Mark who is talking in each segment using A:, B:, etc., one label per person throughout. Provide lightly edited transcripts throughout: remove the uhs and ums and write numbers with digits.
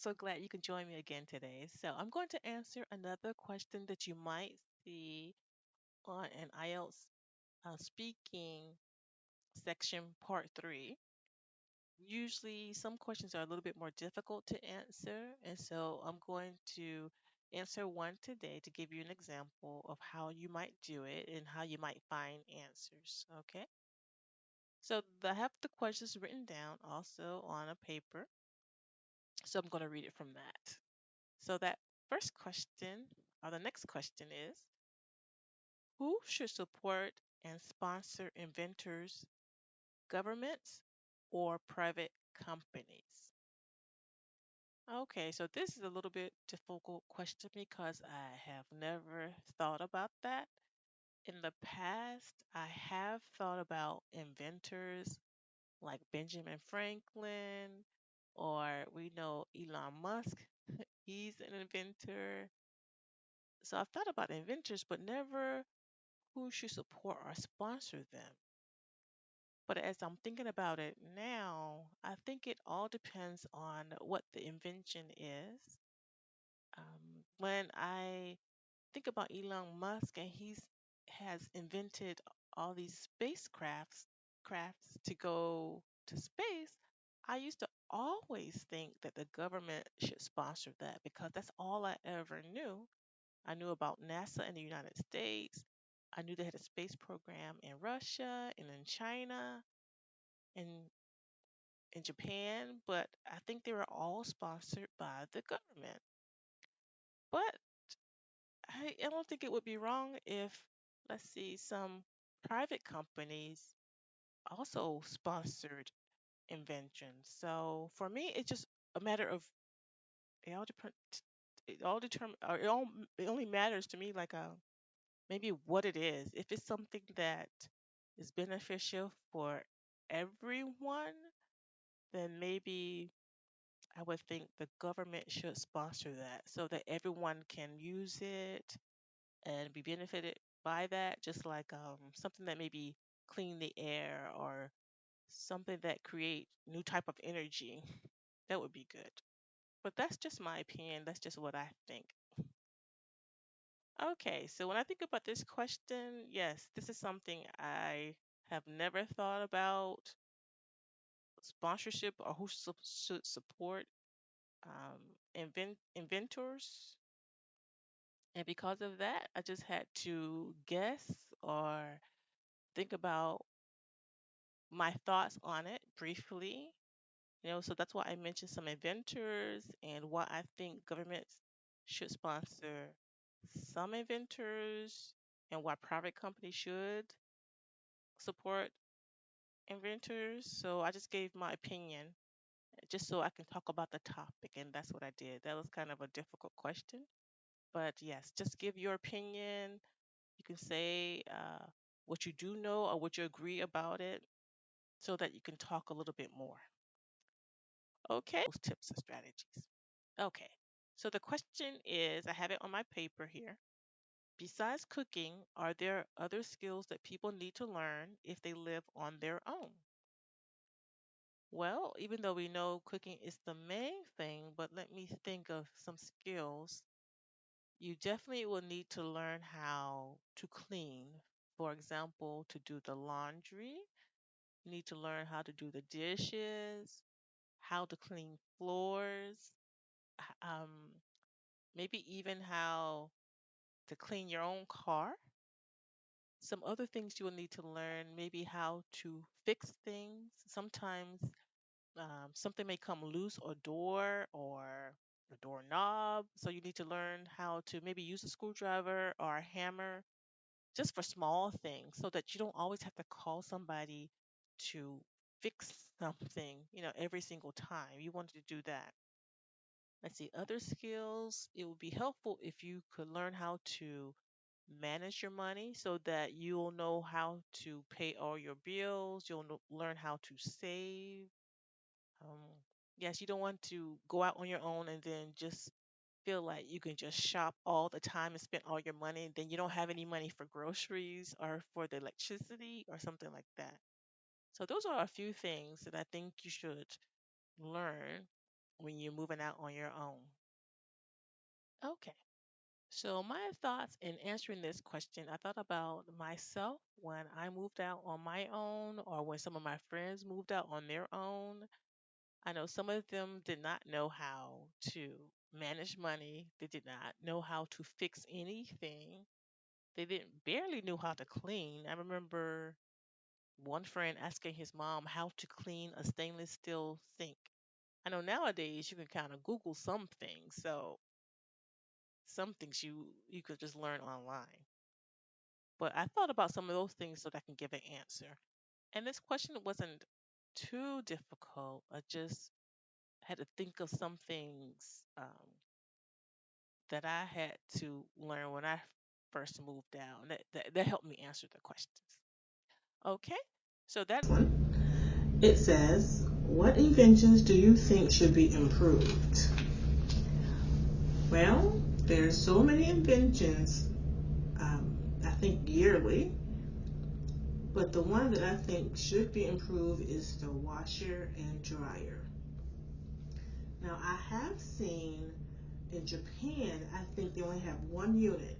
A: so glad you can join me again today. So, I'm going to answer another question that you might see on an IELTS speaking section part three. Usually, some questions are a little bit more difficult to answer, and so I'm going to answer one today to give you an example of how you might do it and how you might find answers. Okay, so I have the questions written down also on a paper, so I'm going to read it from that. So that first question, or the next question is, who should support and sponsor inventors, governments, or private companies? Okay, so this is a little bit difficult question because I have never thought about that. In the past, I have thought about inventors like Benjamin Franklin, or we know Elon Musk. He's an inventor. So I've thought about inventors, but never who should support or sponsor them. But as I'm thinking about it now, I think it all depends on what the invention is. When I think about Elon Musk and he's has invented all these spacecrafts crafts to go to space, I used to always think that the government should sponsor that because that's all I ever knew. I knew about NASA in the United States. I knew they had a space program in Russia and in China and in Japan, but I think they were all sponsored by the government. But I don't think it would be wrong if, let's see, some private companies also sponsored inventions. So for me, it's just a matter of it all depend. It all determine. Or it only matters to me like maybe what it is. If it's something that is beneficial for everyone, then maybe I would think the government should sponsor that so that everyone can use it and be benefited by that, just like something that maybe clean the air or something that create new type of energy. That would be good. But that's just my opinion. That's just what I think. Okay, so when I think about this question, yes, this is something I have never thought about sponsorship or who should support inventors. And because of that, I just had to guess or think about my thoughts on it briefly. So that's why I mentioned some inventors and why I think governments should sponsor some inventors and why private companies should support inventors. So I just gave my opinion just so I can talk about the topic, and that's what I did. That was kind of a difficult question, but yes, just give your opinion. You can say what you do know or what you agree about it so that you can talk a little bit more. Okay, those tips and strategies. Okay, so the question is, I have it on my paper here. Besides cooking, are there other skills that people need to learn if they live on their own? Well, even though we know cooking is the main thing, but let me think of some skills. You definitely will need to learn how to clean. For example, to do the laundry. You need to learn how to do the dishes, how to clean floors, um, maybe even how to clean your own car. Some other things you will need to learn, maybe how to fix things. Sometimes something may come loose or door or a doorknob. So you need to learn how to maybe use a screwdriver or a hammer just for small things so that you don't always have to call somebody to fix something, every single time you wanted to do that. Let's see, other skills. It would be helpful if you could learn how to manage your money so that you'll know how to pay all your bills. You'll learn how to save. Yes, you don't want to go out on your own and then just feel like you can just shop all the time and spend all your money, and then you don't have any money for groceries or for the electricity or something like that. So those are a few things that I think you should learn when you're moving out on your own? Okay. So, my thoughts in answering this question, I thought about myself when I moved out on my own or when some of my friends moved out on their own. I know some of them did not know how to manage money, they did not know how to fix anything, they didn't barely knew how to clean. I remember one friend asking his mom how to clean a stainless steel sink. I know nowadays you can kind of Google some things, so some things you could just learn online. But I thought about some of those things so that I can give an answer. And this question wasn't too difficult. I just had to think of some things that I had to learn when I first moved out. And that helped me answer the questions. Okay, so that.
B: It says, what inventions do you think should be improved? Well, there's so many inventions, I think yearly, but the one that I think should be improved is the washer and dryer. Now, I have seen in Japan, I think they only have one unit.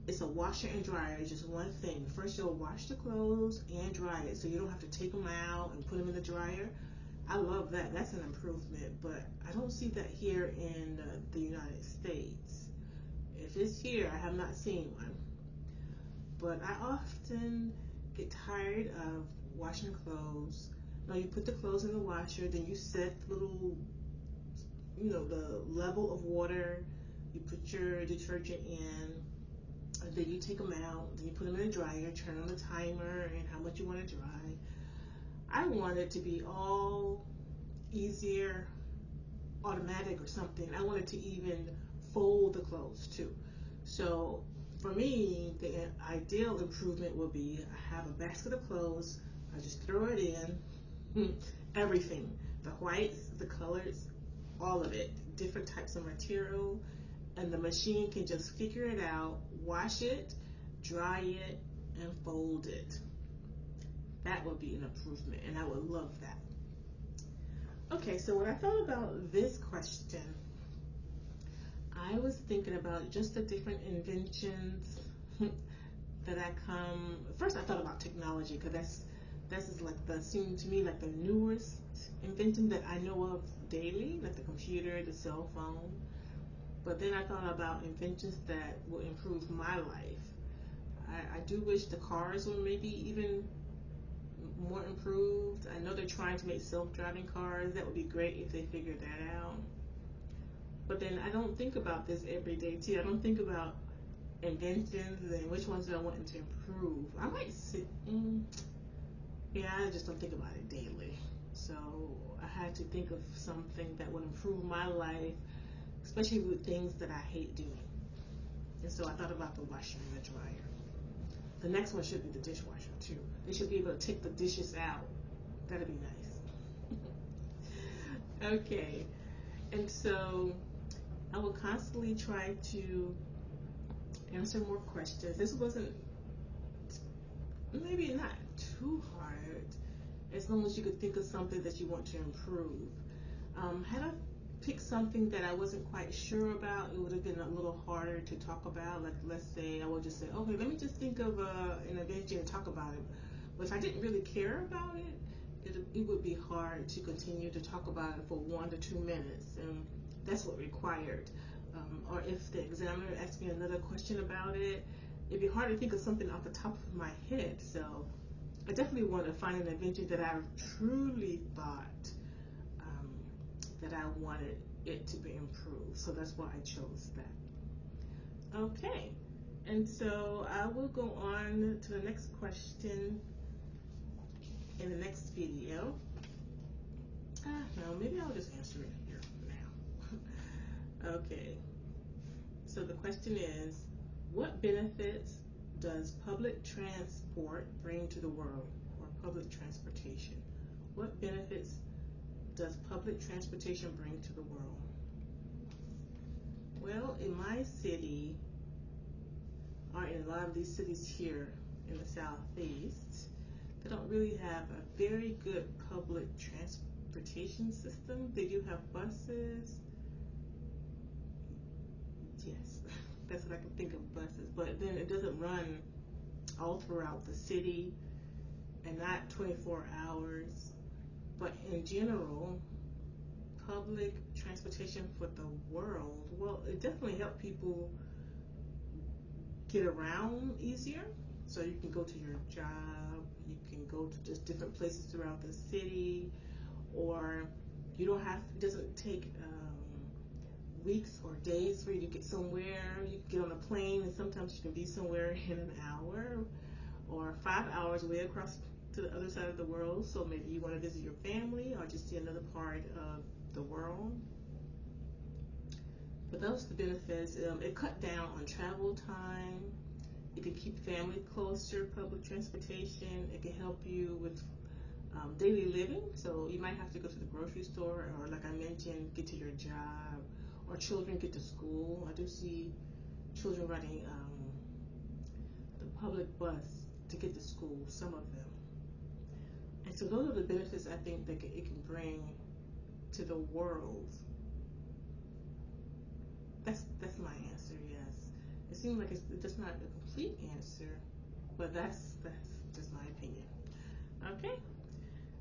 B: It's a washer and dryer. It's just one thing. First, you'll wash the clothes and dry it, so you don't have to take them out and put them in the dryer. I love that. That's an improvement, but I don't see that here in the United States. If it's here, I have not seen one. But I often get tired of washing clothes. Now you put the clothes in the washer, then you set the little, the level of water. You put your detergent in, and then you take them out. Then you put them in the dryer, turn on the timer and how much you want to dry. I want it to be all easier, automatic or something. I wanted to even fold the clothes too. So for me, the ideal improvement would be I have a basket of clothes. I just throw it in, everything, the whites, the colors, all of it, different types of material, and the machine can just figure it out, wash it, dry it, and fold it. That would be an improvement, and I would love that. Okay, so when I thought about this question, I was thinking about just the different inventions that I come. First, I thought about technology because that's is like the seemed to me like the newest invention that I know of daily, like the computer, the cell phone. But then I thought about inventions that will improve my life. I do wish the cars were maybe even more improved. I know they're trying to make self-driving cars. That would be great if they figured that out. But then I don't think about this every day too. I don't think about inventions and which ones do I want to improve. I might sit, yeah, I just don't think about it daily. So I had to think of something that would improve my life, especially with things that I hate doing. And so I thought about the washer and the dryer. The next one should be the dishwasher too. They should be able to take the dishes out. That'd be nice. Okay, and so I will constantly try to answer more questions. This wasn't maybe not too hard, as long as you could think of something that you want to improve. Had I picked something that I wasn't quite sure about, it would have been a little harder to talk about. Like, let's say I would just say, okay, let me just think of an invention and talk about it. But if I didn't really care about it would be hard to continue to talk about it for 1 to 2 minutes, and that's what required. Or if the examiner asked me another question about it, it'd be hard to think of something off the top of my head. So I definitely want to find an invention that I truly thought that I wanted it to be improved. So that's why I chose that. Okay, and so I will go on to the next question in the next video. No, maybe I'll just answer it here now. Okay, so the question is, what benefits does public transport bring to the world, or public transportation? What benefits does public transportation bring to the world? Well, in my city, or in a lot of these cities here in the southeast, they don't really have a very good public transportation system. They do have buses. Yes, that's what I can think of, buses. But then it doesn't run all throughout the city and not 24 hours. But in general, public transportation for the world, well, it definitely helped people get around easier. So you can go to your job, you can go to just different places throughout the city, or you don't have, it doesn't take weeks or days for you to get somewhere. You can get on a plane, and sometimes you can be somewhere in an hour or 5 hours way across to the other side of the world. So maybe you want to visit your family or just see another part of the world. But those are the benefits. It cut down on travel time. It can keep family closer. Public transportation. It can help you with daily living. So you might have to go to the grocery store, or like I mentioned, get to your job, or children get to school. I do see children riding the public bus to get to school. Some of them. And so those are the benefits I think that it can bring to the world. That's my answer. Yes, it seems like it's just not a complete answer, but that's just my opinion. Okay.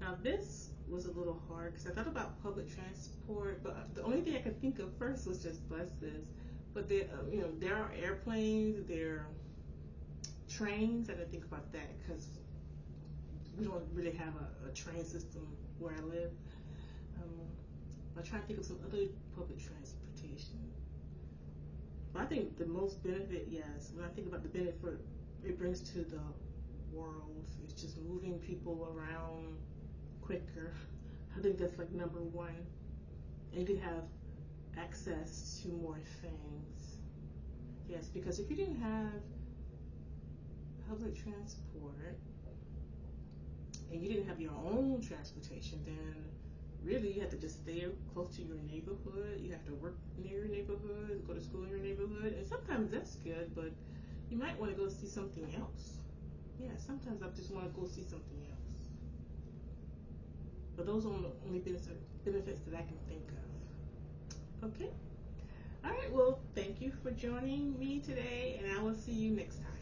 B: Now this was a little hard because I thought about public transport, but the only thing I could think of first was just buses. But there, there are airplanes, there are trains. I didn't think about that because we don't really have a train system where I live. Um, I try to think of some other public transportation. But I think the most benefit, yes, when I think about the benefit it brings to the world, it's just moving people around quicker. I think that's like number one. And you can have access to more things. Yes, because if you didn't have public transport and you didn't have your own transportation, then really you have to just stay close to your neighborhood. You have to work near your neighborhood, go to school in your neighborhood, and sometimes that's good, but you might want to go see something else. Yeah, sometimes I just want to go see something else. But those are the only benefits that I can think of. Okay. All right. Well, thank you for joining me today, and I will see you next time.